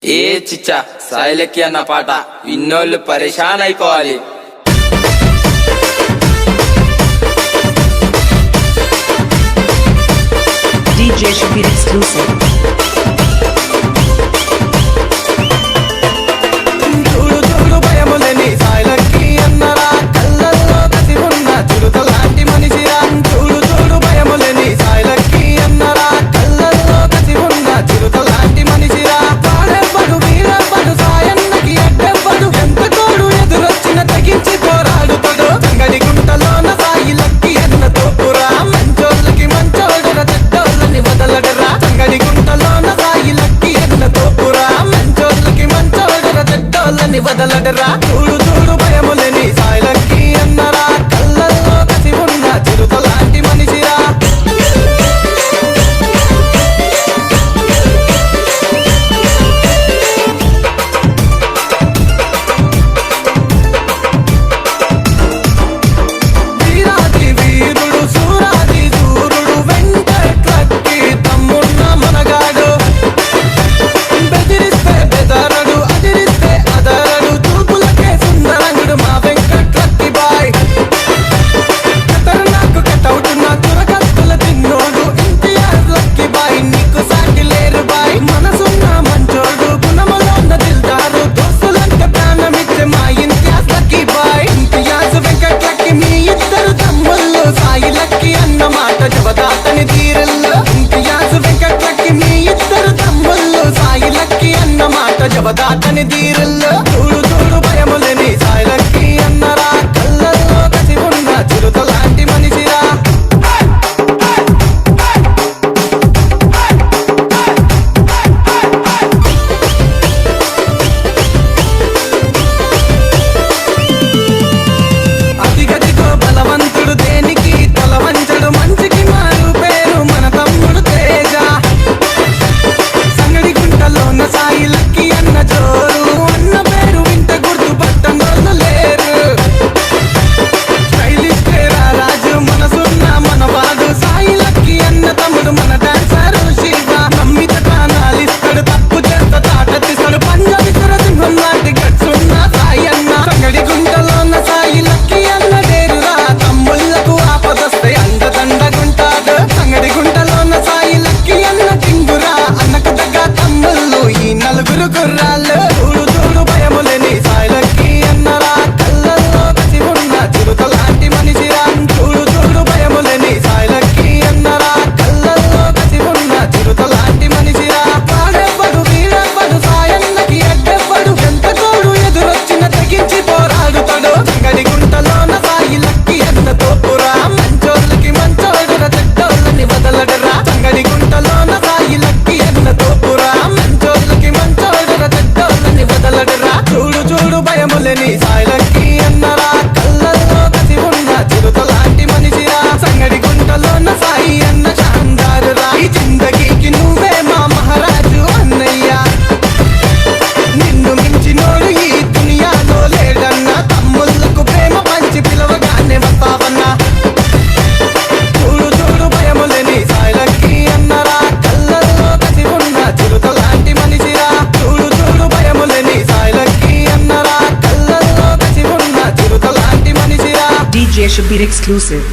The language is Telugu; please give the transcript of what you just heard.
ఏ చిచ్చా సాయిలకి అన్న పాట విన్నోళ్ళు పరేషాన్ అయిపోవాలి. DJ Shabir exclusive. వదలడరా చూడు చూడు భయములేని సాయిలకి అన్నరా కళ్ళల్లో కసి ఉన్న చిరుతలాంటి మనిషిరా. వీరాది వీరుడు సూరాది సూరుడు వెంకట్లకి తమ్మున్న మనగాడు బెదిరిస్తే బెదరడు అదిరిస్తే అదరడు చూపులకే సుందరంగుడు మా వెంకట్లకి బాయ్. ఖతర్నాకు కటౌట్ నా తురకత్తుల తిన్నోడు ఇంతియాజ్ లక్కి బాయ్ నీకు సాటి లేరు బాయ్. మనసున్న మంచోడు గుణములోన్న దిల్దారు దోస్తులంటే ప్రాణమిచ్చే మా ఇంతియాజ్ లక్కి బాయ్. ఇంతియాజ్ వెంకట్లకి మీ ఇద్దరు తమ్ముళ్ళు సాయి లక్కి అన్న మాట జవదాతని తీరల్లో. ఇంతియాజ్ వెంకట్లకి మీ ఇద్దరు తమ్ముళ్ళు సాయి లక్కి అన్న మాట జవదాతని తీరల్లో. చూడు చూడు భయములేని సాయిలకి అన్నరా కళ్ళల్లో కసి ఉన్న చిరుతలాంటి మనిషిరా. అతిగతితో బలవంతుడు దేనికి తల వంచడు మంచికి మారు పేరు మన తమ్ముడు తేజ. సంగడి గుంటలోన సాయి లక్కి అన్న జోరు అన్న పేరు వింట గుర్తు పట్టనోళ్ళు లేరు. స్టైలిష్ పేరా రాజు మనసున్న మనవాడు సాయి లక్కి అన్న తమ్ముడు మన డాన్సరు శివ. నమ్మిత ప్రాణాలిస్తాడు తప్పు చేత తాట తీస్తాడు పంజాబితర సింహం లాంటి గట్సున్న సాయి అన్న. సంగడి గుంటలోన సాయి లక్కి అన్న డేరురా తమ్ముళ్ళకు ఆపదొస్తే అండదండగుంటాడు. సంగడి గుంటలోన సాయి లక్కి అన్న టింగురా అన్నకు దగ్గ తమ్ముళ్ళు ఈ నలుగురు గుర్రాలు. చూడు చూడు భయములేని సాయిలకి అన్నరా కళ్ళల్లో కసి ఉన్న చిరుతలాంటి మనిషిరా. చూడు చూడు భయములేని సాయిలకి అన్నరా కళ్ళల్లో కసి ఉన్న చిరుతలాంటి మనిషిరా. వాడెవ్వడు వీడెవ్వడు సాయన్నకి అడ్డెవ్వడు ఎంత తోడు ఎదురొచ్చిన తెగించి పోరాడుతాడు. సంగడి గుంటలోన సాయి లక్కి అన్న తోపురా మంచోళ్ళకి మంచోడురా చెడ్డోళ్ళని వదలడరా. సంగడి గుంటలోన సాయి లక్కి అన్న తోపురా మంచోళ్ళకి మంచోడురా చెడ్డోళ్ళని వదలడరా. చూడు చూడు భయములేని సాయిలకి అన్నరా కళ్ళల్లో కసి ఉన్న చిరుతలాంటి మనిషిరా. సంగడి గుంటలోన సాయి అన్న శాందారు రా. ఈ జిందగీకి నువ్వే మా మహారాజు అన్నయ్య. నిన్ను మించినోడు ఈ దునియాలో లేడన్నా. తమ్ముళ్ళకు ప్రేమ పంచి పిలవగానే వస్తావన్నా. చూడు చూడు భయములేని సాయిలకి అన్నరా కళ్ళల్లో కసి ఉన్న చిరుతలాంటి మనిషిరా. చూడు చూడు భయములేని సాయిలకి అన్నరా కళ్ళల్లో కసి ఉన్న చిరుతలాంటి మనిషిరా. DJ Shabir exclusive.